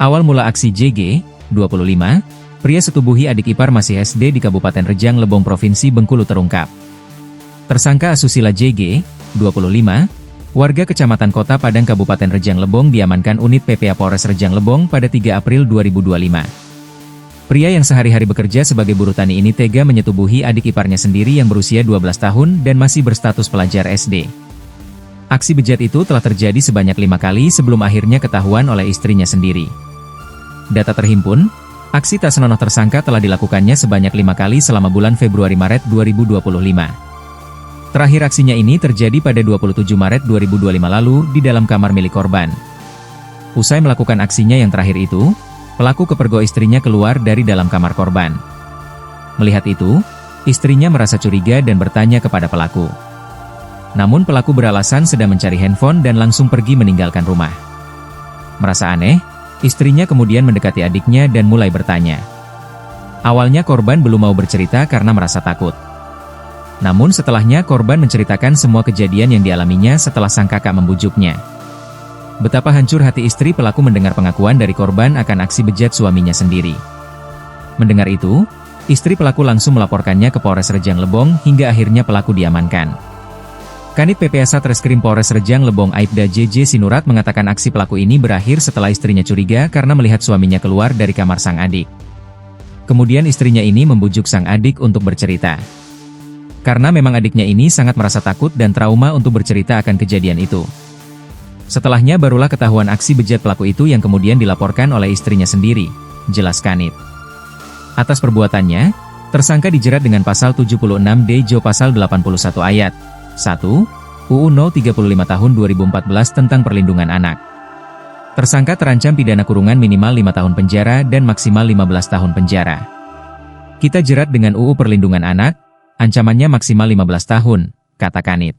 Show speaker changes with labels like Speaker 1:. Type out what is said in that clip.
Speaker 1: Awal mula aksi JG, 25, pria setubuhi adik ipar masih SD di Kabupaten Rejang Lebong Provinsi Bengkulu terungkap. Tersangka asusila JG, 25, warga Kecamatan Kota Padang Kabupaten Rejang Lebong diamankan unit PPA Polres Rejang Lebong pada 3 April 2025. Pria yang sehari-hari bekerja sebagai buruh tani ini tega menyetubuhi adik iparnya sendiri yang berusia 12 tahun dan masih berstatus pelajar SD. Aksi bejat itu telah terjadi sebanyak 5 kali sebelum akhirnya ketahuan oleh istrinya sendiri. Data terhimpun, aksi tak senonoh tersangka telah dilakukannya sebanyak 5 kali selama bulan Februari-Maret 2025. Terakhir aksinya ini terjadi pada 27 Maret 2025 lalu di dalam kamar milik korban. Usai melakukan aksinya yang terakhir itu, pelaku kepergok istrinya keluar dari dalam kamar korban. Melihat itu, istrinya merasa curiga dan bertanya kepada pelaku. Namun pelaku beralasan sedang mencari handphone dan langsung pergi meninggalkan rumah. Merasa aneh, istrinya kemudian mendekati adiknya dan mulai bertanya. Awalnya korban belum mau bercerita karena merasa takut. Namun setelahnya korban menceritakan semua kejadian yang dialaminya setelah sang kakak membujuknya. Betapa hancur hati istri pelaku mendengar pengakuan dari korban akan aksi bejat suaminya sendiri. Mendengar itu, istri pelaku langsung melaporkannya ke Polres Rejang Lebong hingga akhirnya pelaku diamankan. Kanit PPA Satreskrim Polres Rejang Lebong Aibda JJ Sinurat mengatakan aksi pelaku ini berakhir setelah istrinya curiga karena melihat suaminya keluar dari kamar sang adik. Kemudian istrinya ini membujuk sang adik untuk bercerita. Karena memang adiknya ini sangat merasa takut dan trauma untuk bercerita akan kejadian itu. Setelahnya barulah ketahuan aksi bejat pelaku itu yang kemudian dilaporkan oleh istrinya sendiri, jelas Kanit. Atas perbuatannya, tersangka dijerat dengan pasal 76D Jo pasal 81 ayat 1, UU No 35 tahun 2014 tentang perlindungan anak. Tersangka terancam pidana kurungan minimal 5 tahun penjara dan maksimal 15 tahun penjara. Kita jerat dengan UU Perlindungan Anak, ancamannya maksimal 15 tahun, kata Kanit.